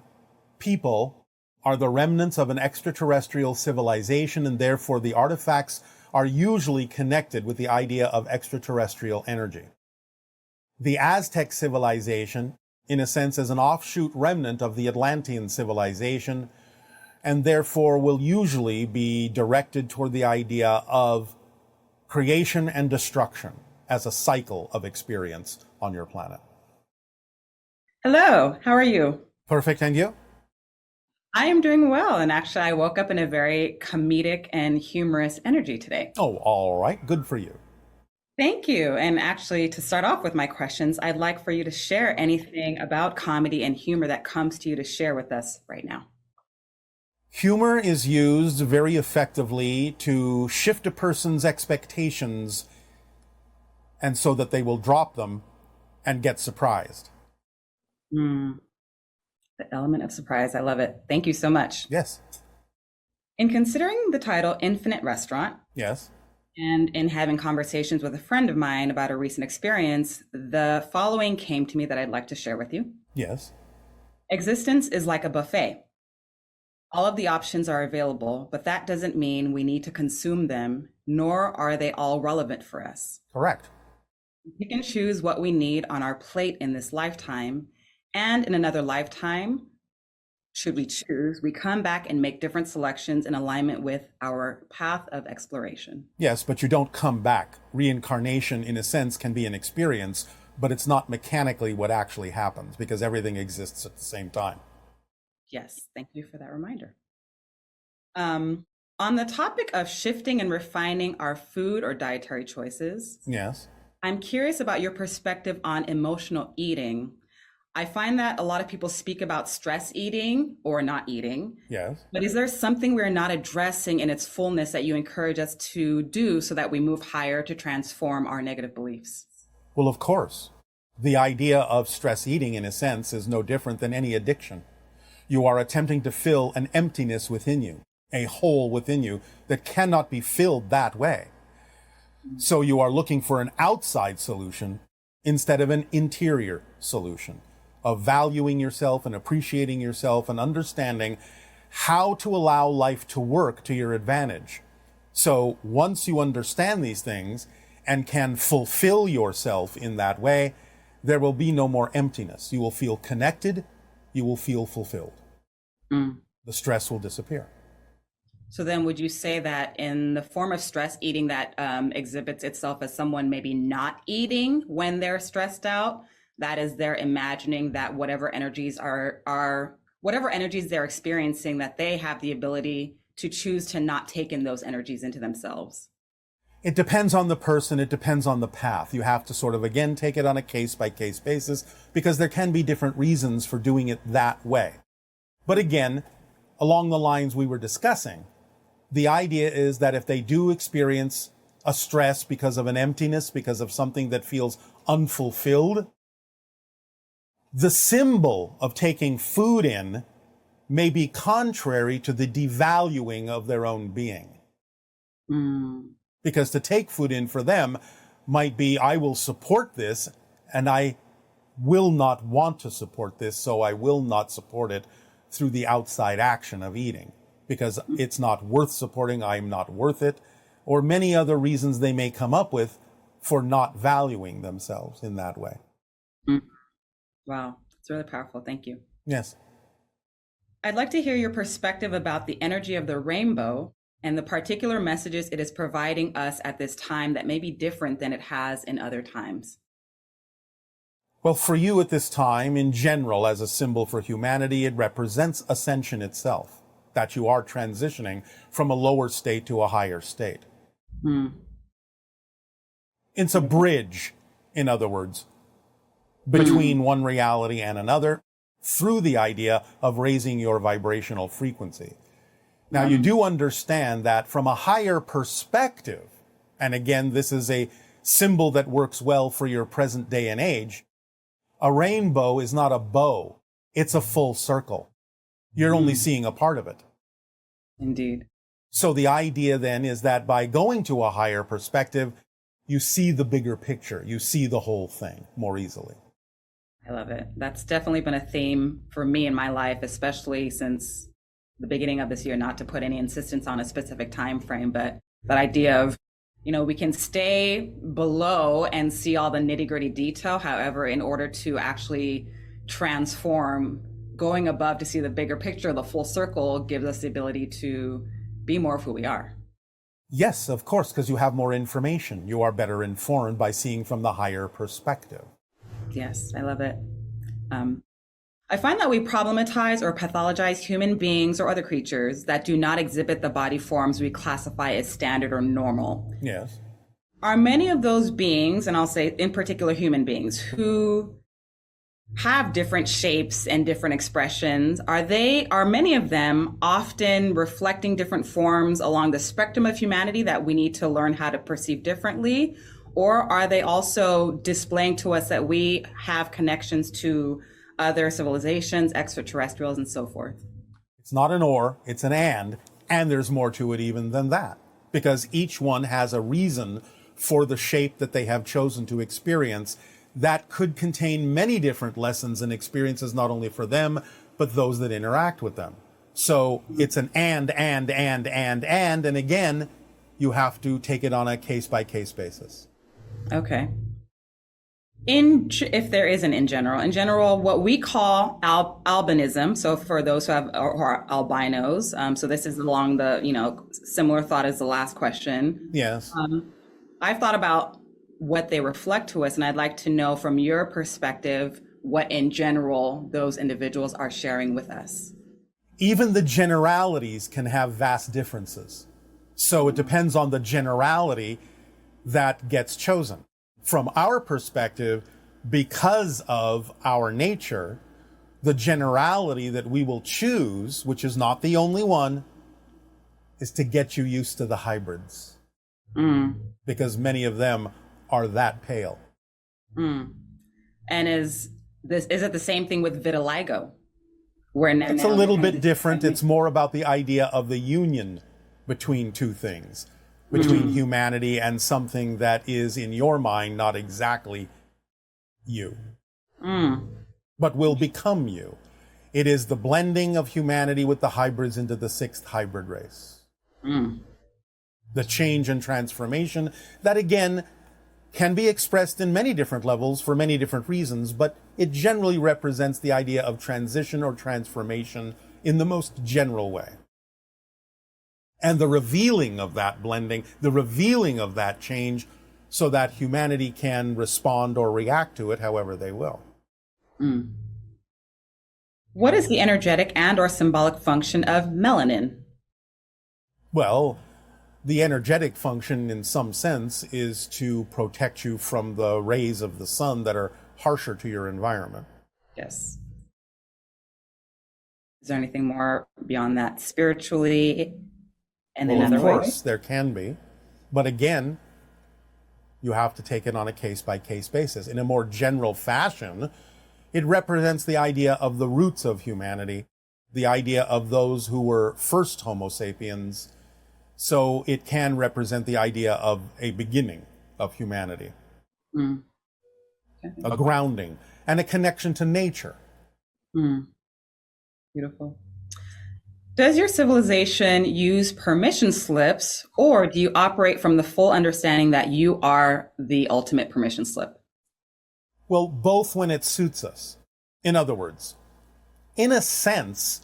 people are the remnants of an extraterrestrial civilization, and therefore the artifacts are usually connected with the idea of extraterrestrial energy. The Aztec civilization, in a sense, is an offshoot remnant of the Atlantean civilization, and therefore will usually be directed toward the idea of creation and destruction as a cycle of experience on your planet. Hello, how are you? Perfect, and you? I am doing well, and actually I woke up in a very comedic and humorous energy today. Oh, all right. Good for you. Thank you. And actually, to start off with my questions, I'd like for you to share anything about comedy and humor that comes to you to share with us right now. Humor is used very effectively to shift a person's expectations, and so that they will drop them and get surprised. The element of surprise. I love it. Thank you so much. Yes. In considering the title Infinite Restaurant. Yes. And in having conversations with a friend of mine about a recent experience, the following came to me that I'd like to share with you. Yes. Existence is like a buffet. All of the options are available, but that doesn't mean we need to consume them, nor are they all relevant for us. Correct. We can choose what we need on our plate in this lifetime, and in another lifetime, should we choose, we come back and make different selections in alignment with our path of exploration. Yes, but you don't come back. Reincarnation, in a sense, can be an experience, but it's not mechanically what actually happens because everything exists at the same time. Yes, thank you for that reminder. On the topic of shifting and refining our food or dietary choices, yes, I'm curious about your perspective on emotional eating. I find that a lot of people speak about stress eating or not eating. yes. But is there something we're not addressing in its fullness that you encourage us to do so that we move higher to transform our negative beliefs? Well, of course. The idea of stress eating, in a sense, is no different than any addiction. You are attempting to fill an emptiness within you, a hole within you that cannot be filled that way. So you are looking for an outside solution instead of an interior solution of valuing yourself and appreciating yourself and understanding how to allow life to work to your advantage. So once you understand these things and can fulfill yourself in that way, there will be no more emptiness. You will feel connected. You will feel fulfilled. The stress will disappear. So then would you say that in the form of stress eating that exhibits itself as someone maybe not eating when they're stressed out, that is they're imagining that whatever energies whatever energies they're experiencing, that they have the ability to choose to not take in those energies into themselves? It depends on the person. It depends on the path. You have to sort of, again, take it on a case-by-case basis because there can be different reasons for doing it that way. But again, along the lines we were discussing, the idea is that if they do experience a stress because of an emptiness, because of something that feels unfulfilled, the symbol of taking food in may be contrary to the devaluing of their own being. Because to take food in for them might be, I will support this, and I will not want to support this, so I will not support it through the outside action of eating, because it's not worth supporting, I'm not worth it, or many other reasons they may come up with for not valuing themselves in that way. Wow, it's really powerful. Thank you. Yes. I'd like to hear your perspective about the energy of the rainbow and the particular messages it is providing us at this time that may be different than it has in other times. Well, for you at this time, in general, as a symbol for humanity, it represents ascension itself, that you are transitioning from a lower state to a higher state. It's a bridge, in other words, between one reality and another through the idea of raising your vibrational frequency. Now, you do understand that from a higher perspective, and again, this is a symbol that works well for your present day and age, a rainbow is not a bow, it's a full circle. You're only seeing a part of it. Indeed. So the idea then is that by going to a higher perspective, you see the bigger picture, you see the whole thing more easily. I love it. That's definitely been a theme for me in my life, especially since the beginning of this year, not to put any insistence on a specific time frame, but that idea of, we can stay below and see all the nitty-gritty detail. However, in order to actually transform, going above to see the bigger picture, the full circle, gives us the ability to be more of who we are. Yes, of course, because you have more information. You are better informed by seeing from the higher perspective. Yes, I love it. I find that we problematize or pathologize human beings or other creatures that do not exhibit the body forms we classify as standard or normal. Yes. Are many of those beings, and I'll say in particular human beings, who have different shapes and different expressions, are many of them often reflecting different forms along the spectrum of humanity that we need to learn how to perceive differently? Or are they also displaying to us that we have connections to other civilizations, extraterrestrials, and so forth? It's not an or, it's an and there's more to it even than that. Because each one has a reason for the shape that they have chosen to experience that could contain many different lessons and experiences, not only for them, but those that interact with them. So it's an and again, you have to take it on a case-by-case basis. Okay. If there isn't in general, what we call albinism. So for those who are albinos, so this is along the, similar thought as the last question. Yes. I've thought about what they reflect to us, and I'd like to know from your perspective what in general those individuals are sharing with us. Even the generalities can have vast differences. So it depends on the generality that gets chosen. From our perspective, because of our nature, the generality that we will choose, which is not the only one, is to get you used to the hybrids. Because many of them are that pale. And is it the same thing with vitiligo? It's a little bit different. It's more about the idea of the union between two things, between humanity and something that is in your mind not exactly you, but will become you. It is the blending of humanity with the hybrids into the sixth hybrid race. The change and transformation that, again, can be expressed in many different levels for many different reasons, but it generally represents the idea of transition or transformation in the most general way. And the revealing of that blending, the revealing of that change, so that humanity can respond or react to it however they will. What is the energetic and or symbolic function of melanin? Well, the energetic function in some sense is to protect you from the rays of the sun that are harsher to your environment. Yes. Is there anything more beyond that spiritually and in other ways? Of course, there can be. But again, you have to take it on a case-by-case basis. In a more general fashion, it represents the idea of the roots of humanity, the idea of those who were first Homo sapiens. So it can represent the idea of a beginning of humanity, a grounding, and a connection to nature. Beautiful. Does your civilization use permission slips, or do you operate from the full understanding that you are the ultimate permission slip? Well, both when it suits us. In other words, in a sense,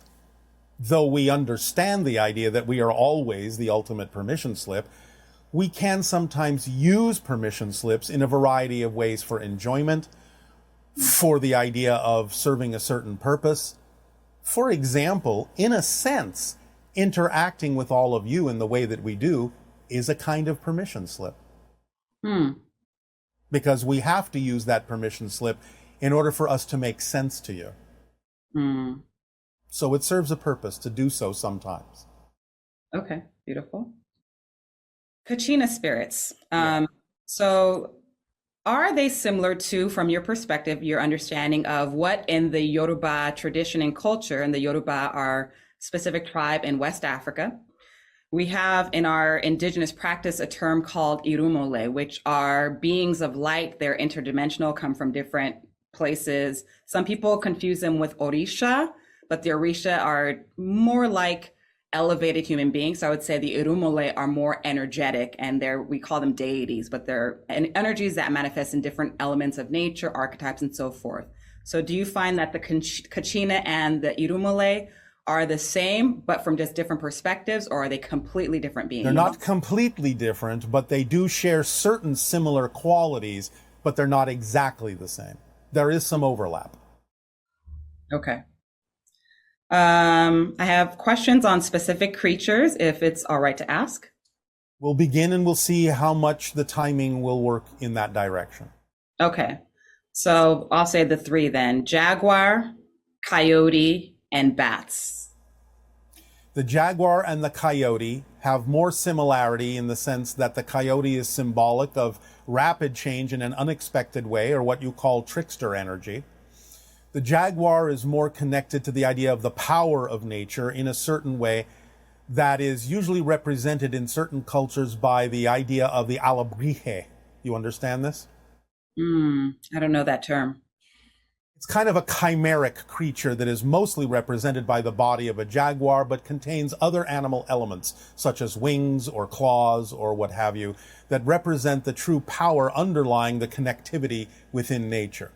though we understand the idea that we are always the ultimate permission slip, we can sometimes use permission slips in a variety of ways for enjoyment, for the idea of serving a certain purpose. For example, in a sense, interacting with all of you in the way that we do is a kind of permission slip. Because we have to use that permission slip in order for us to make sense to you. So it serves a purpose to do so sometimes. Okay, beautiful. Kachina spirits. So are they similar to, from your perspective, your understanding of what in the Yoruba tradition and culture, and the Yoruba are specific tribe in West Africa, we have in our indigenous practice a term called irumole, which are beings of light. They're interdimensional, come from different places. Some people confuse them with orisha, but the orisha are more like elevated human beings. So I would say the irumole are more energetic, and we call them deities, but they're energies that manifest in different elements of nature, archetypes, and so forth. So do you find that the Kachina and the irumole are the same, but from just different perspectives, or are they completely different beings? They're not completely different, but they do share certain similar qualities, but they're not exactly the same. There is some overlap. Okay. I have questions on specific creatures, if it's all right to ask. We'll begin and we'll see how much the timing will work in that direction. Okay. So I'll say the three then: jaguar, coyote, and bats. The jaguar and the coyote have more similarity in the sense that the coyote is symbolic of rapid change in an unexpected way, or what you call trickster energy. The jaguar is more connected to the idea of the power of nature in a certain way that is usually represented in certain cultures by the idea of the alebrije. You understand this? I don't know that term. It's kind of a chimeric creature that is mostly represented by the body of a jaguar, but contains other animal elements, such as wings or claws or what have you, that represent the true power underlying the connectivity within nature.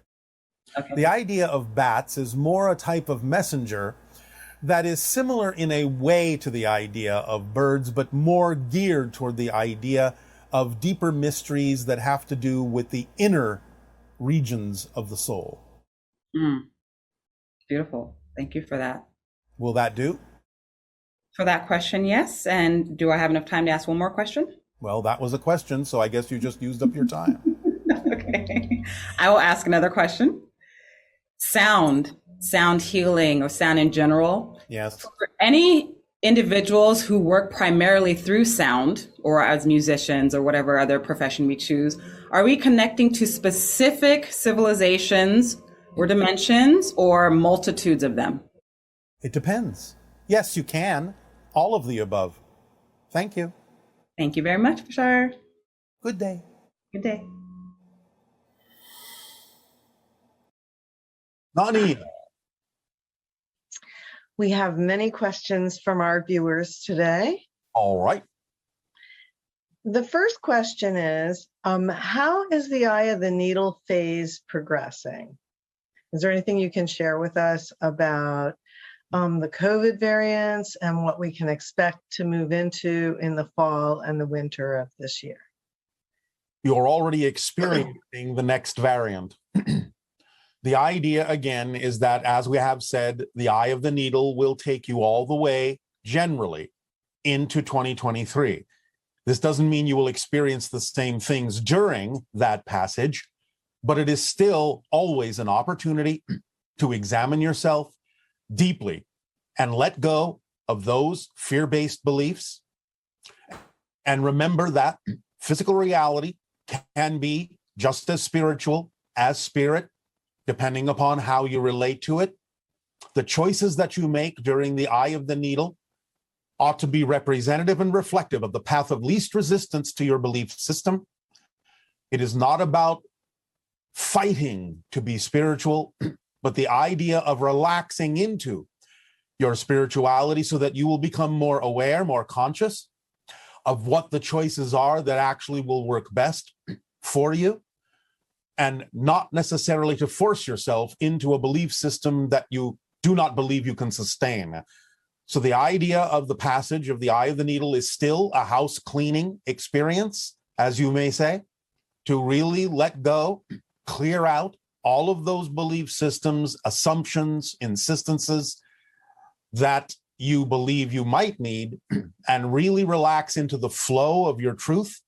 Okay. The idea of bats is more a type of messenger that is similar in a way to the idea of birds, but more geared toward the idea of deeper mysteries that have to do with the inner regions of the soul. Beautiful. Thank you for that. Will that do? For that question, yes. And do I have enough time to ask one more question? Well, that was a question, so I guess you just used up your time. Okay. I will ask another question. Sound healing, or sound in general. Yes. For any individuals who work primarily through sound, or as musicians or whatever other profession we choose, are we connecting to specific civilizations or dimensions, or multitudes of them? It depends. Yes, you can. All of the above. Thank you. Thank you very much, Bashar. Good day. Good day. Nani. We have many questions from our viewers today. All right. The first question is, how is the eye of the needle phase progressing? Is there anything you can share with us about the COVID variants and what we can expect to move into in the fall and the winter of this year? You're already experiencing the next variant. The idea, again, is that, as we have said, the eye of the needle will take you all the way, generally, into 2023. This doesn't mean you will experience the same things during that passage, but it is still always an opportunity to examine yourself deeply and let go of those fear-based beliefs. And remember that physical reality can be just as spiritual as spirit, depending upon how you relate to it. The choices that you make during the eye of the needle ought to be representative and reflective of the path of least resistance to your belief system. It is not about fighting to be spiritual, but the idea of relaxing into your spirituality so that you will become more aware, more conscious of what the choices are that actually will work best for you, and not necessarily to force yourself into a belief system that you do not believe you can sustain. So the idea of the passage of the eye of the needle is still a house cleaning experience, as you may say, to really let go, clear out all of those belief systems, assumptions, insistences that you believe you might need, and really relax into the flow of your truth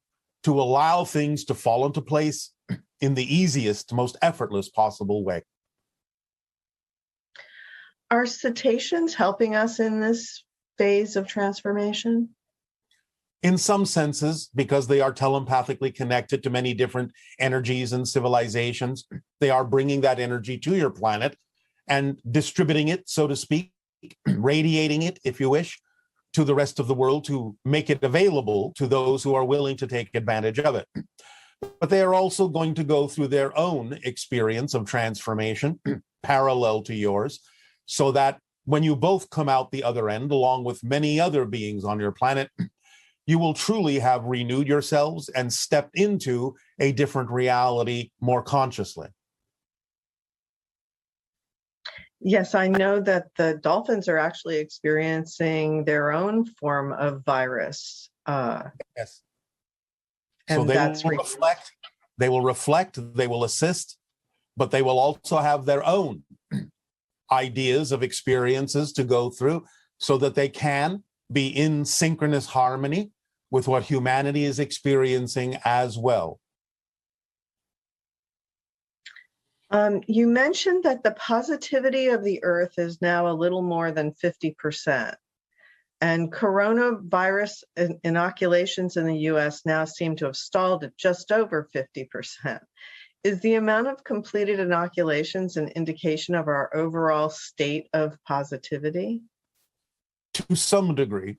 to allow things to fall into place in the easiest, most effortless possible way. Are cetaceans helping us in this phase of transformation? In some senses, because they are telepathically connected to many different energies and civilizations, they are bringing that energy to your planet and distributing it, so to speak, radiating it, if you wish, to the rest of the world to make it available to those who are willing to take advantage of it. But they are also going to go through their own experience of transformation parallel to yours, so that when you both come out the other end, along with many other beings on your planet, you will truly have renewed yourselves and stepped into a different reality more consciously. Yes, I know that the dolphins are actually experiencing their own form of virus. Yes. And so they that's will reflect, they will assist, but they will also have their own ideas of experiences to go through so that they can be in synchronous harmony with what humanity is experiencing as well. You mentioned that the positivity of the Earth is now a little more than 50%. And coronavirus inoculations in the US now seem to have stalled at just over 50%. Is the amount of completed inoculations an indication of our overall state of positivity? To some degree.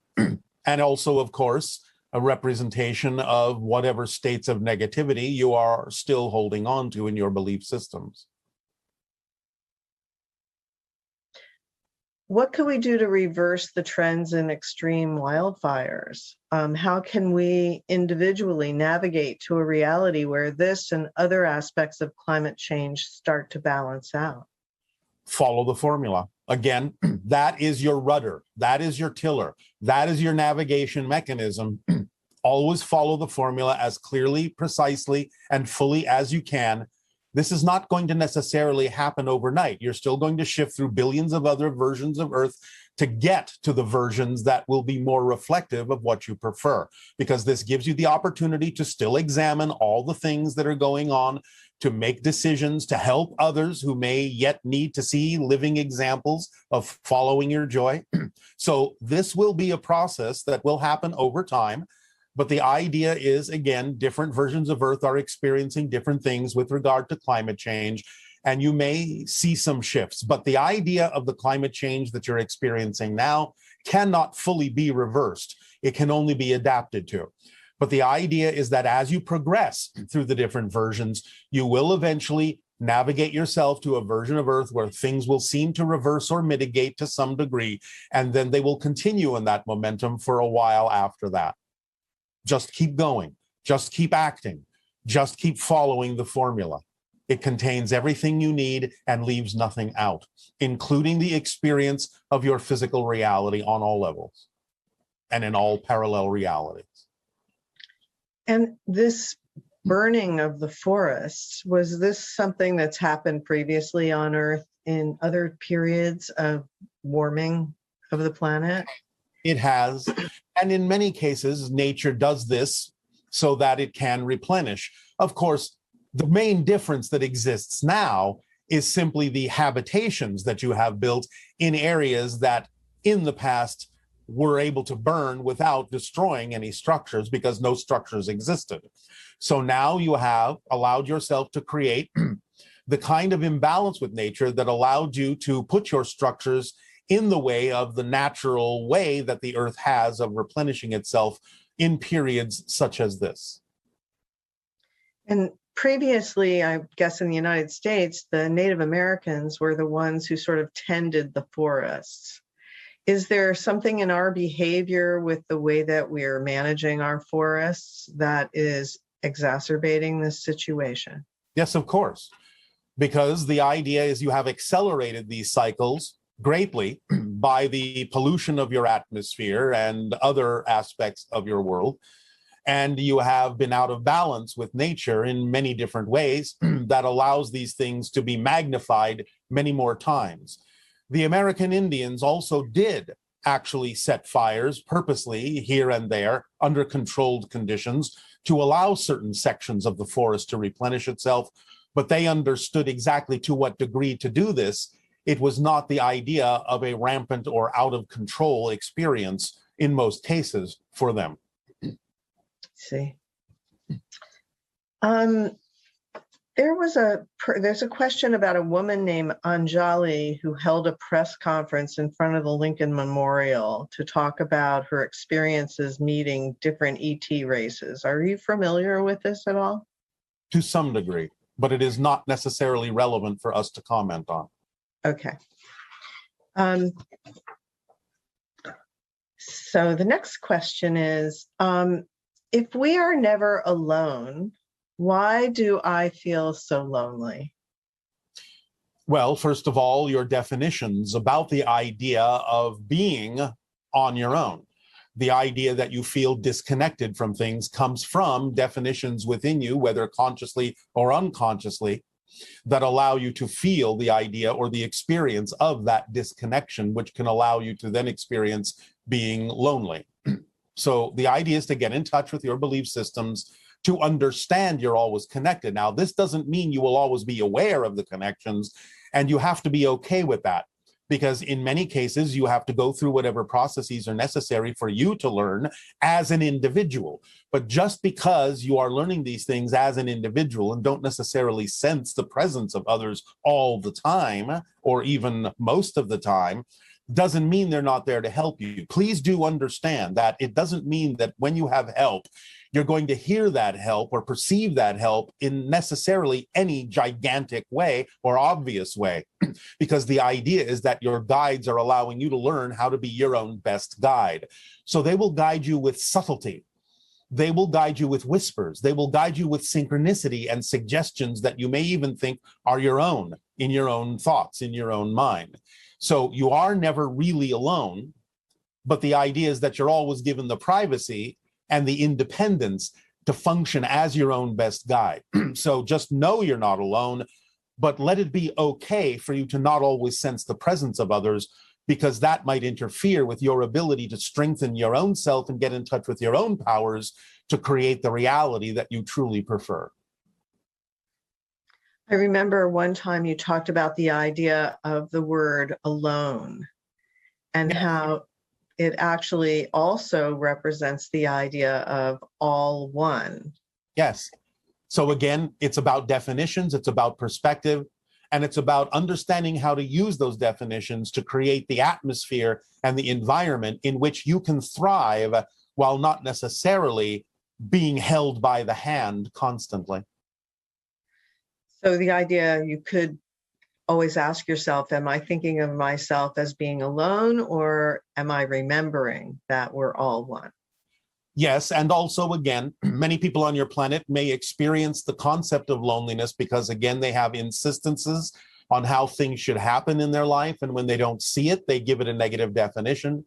And also, of course, a representation of whatever states of negativity you are still holding on to in your belief systems. what could we do to reverse the trends in extreme wildfires? How can we individually navigate to a reality where this and other aspects of climate change start to balance out? Follow the formula. Again, that is your rudder. That is your tiller. That is your navigation mechanism. Always follow the formula as clearly, precisely, and fully as you can. This is not going to necessarily happen overnight. You're still going to shift through billions of other versions of Earth to get to the versions that will be more reflective of what you prefer, because this gives you the opportunity to still examine all the things that are going on, to make decisions, to help others who may yet need to see living examples of following your joy. So this will be a process that will happen over time. But the idea is, again, different versions of Earth are experiencing different things with regard to climate change, and you may see some shifts. But the idea of the climate change that you're experiencing now cannot fully be reversed. It can only be adapted to. But the idea is that as you progress through the different versions, you will eventually navigate yourself to a version of Earth where things will seem to reverse or mitigate to some degree, and then they will continue in that momentum for a while after that. Just keep going, just keep acting, just keep following the formula. It contains everything you need and leaves nothing out, including the experience of your physical reality on all levels and in all parallel realities. And this burning of the forests, was this something that's happened previously on Earth in other periods of warming of the planet? It has. And in many cases, nature does this so that it can replenish. Of course, the main difference that exists now is simply the habitations that you have built in areas that in the past were able to burn without destroying any structures because no structures existed. So now you have allowed yourself to create the kind of imbalance with nature that allowed you to put your structures in the way of the natural way that the Earth has of replenishing itself in periods such as this. And previously, I guess in the United States, the Native Americans were the ones who sort of tended the forests. Is there something in our behavior with the way that we're managing our forests that is exacerbating this situation? Yes, of course. Because the idea is you have accelerated these cycles greatly by the pollution of your atmosphere and other aspects of your world. And you have been out of balance with nature in many different ways that allows these things to be magnified many more times. The American Indians also did actually set fires purposely here and there under controlled conditions to allow certain sections of the forest to replenish itself, but they understood exactly to what degree to do this. It was not the idea of a rampant or out of control experience in most cases for them. See. There's a question about a woman named Anjali who held a press conference in front of the Lincoln Memorial to talk about her experiences meeting different ET races. Are you familiar with this at all? To some degree, but it is not necessarily relevant for us to comment on. Okay. So the next question is, if we are never alone, why do I feel so lonely? Well, first of all, your definitions about the idea of being on your own. The idea that you feel disconnected from things comes from definitions within you, whether consciously or unconsciously, that allow you to feel the idea or the experience of that disconnection, which can allow you to then experience being lonely. So the idea is to get in touch with your belief systems, to understand you're always connected. Now, this doesn't mean you will always be aware of the connections, and you have to be okay with that, because in many cases, you have to go through whatever processes are necessary for you to learn as an individual. But just because you are learning these things as an individual and don't necessarily sense the presence of others all the time, or even most of the time, doesn't mean they're not there to help you. Please do understand that it doesn't mean that when you have help, you're going to hear that help or perceive that help in necessarily any gigantic way or obvious way, because the idea is that your guides are allowing you to learn how to be your own best guide. So they will guide you with subtlety. They will guide you with whispers. They will guide you with synchronicity and suggestions that you may even think are your own, in your own thoughts, in your own mind. So you are never really alone, but the idea is that you're always given the privacy and the independence to function as your own best guide. So just know you're not alone, but let it be okay for you to not always sense the presence of others, because that might interfere with your ability to strengthen your own self and get in touch with your own powers to create the reality that you truly prefer. I remember one time you talked about the idea of the word alone and how it actually also represents the idea of all one. Yes. So again, it's about definitions, it's about perspective, and it's about understanding how to use those definitions to create the atmosphere and the environment in which you can thrive while not necessarily being held by the hand constantly. So the idea, you could always ask yourself, am I thinking of myself as being alone, or am I remembering that we're all one? Yes, and also, again, many people on your planet may experience the concept of loneliness because, again, they have insistences on how things should happen in their life, and when they don't see it, they give it a negative definition.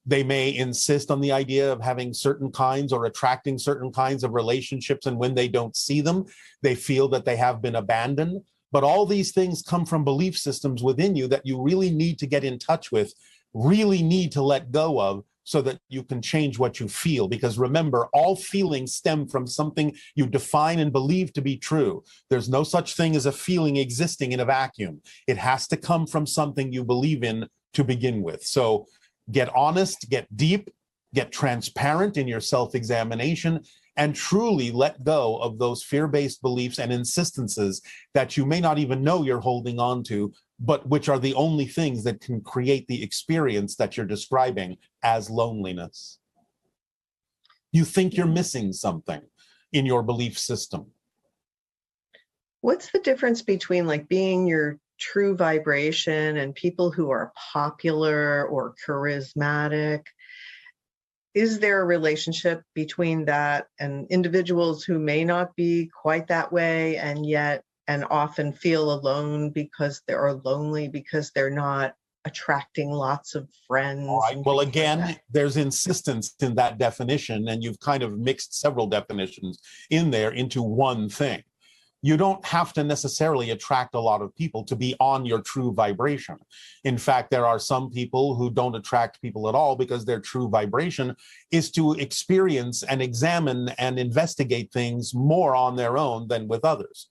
They may insist on the idea of having certain kinds or attracting certain kinds of relationships, and when they don't see them, they feel that they have been abandoned. But all these things come from belief systems within you that you really need to get in touch with, really need to let go of, so that you can change what you feel. Because remember, all feelings stem from something you define and believe to be true. There's no such thing as a feeling existing in a vacuum. It has to come from something you believe in to begin with. So get honest, get deep, get transparent in your self-examination, and truly let go of those fear-based beliefs and insistences that you may not even know you're holding on to, but which are the only things that can create the experience that you're describing as loneliness. You think you're missing something in your belief system. What's the difference between like being your true vibration and people who are popular or charismatic? Is there a relationship between that and individuals who may not be quite that way and often feel alone because they're lonely because they're not attracting lots of friends? All right. Well, again, there's insistence in that definition, and you've kind of mixed several definitions in there into one thing. You don't have to necessarily attract a lot of people to be on your true vibration. In fact, there are some people who don't attract people at all because their true vibration is to experience and examine and investigate things more on their own than with others.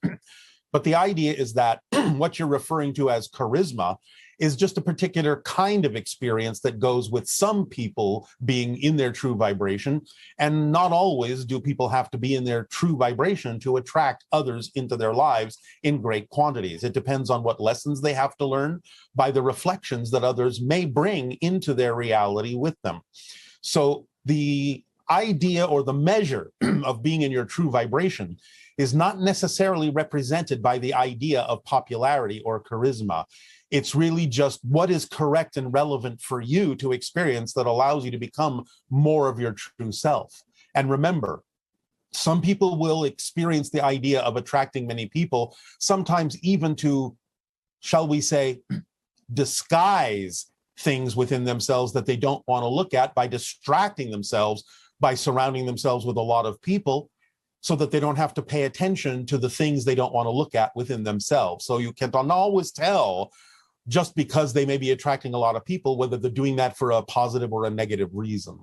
But the idea is that what you're referring to as charisma is just a particular kind of experience that goes with some people being in their true vibration. And not always do people have to be in their true vibration to attract others into their lives in great quantities. It depends on what lessons they have to learn by the reflections that others may bring into their reality with them. So the idea or the measure of being in your true vibration is not necessarily represented by the idea of popularity or charisma. It's really just what is correct and relevant for you to experience that allows you to become more of your true self. And remember, some people will experience the idea of attracting many people, sometimes even to, shall we say, disguise things within themselves that they don't want to look at by distracting themselves, by surrounding themselves with a lot of people, so that they don't have to pay attention to the things they don't want to look at within themselves. So you can't always tell, just because they may be attracting a lot of people, whether they're doing that for a positive or a negative reason.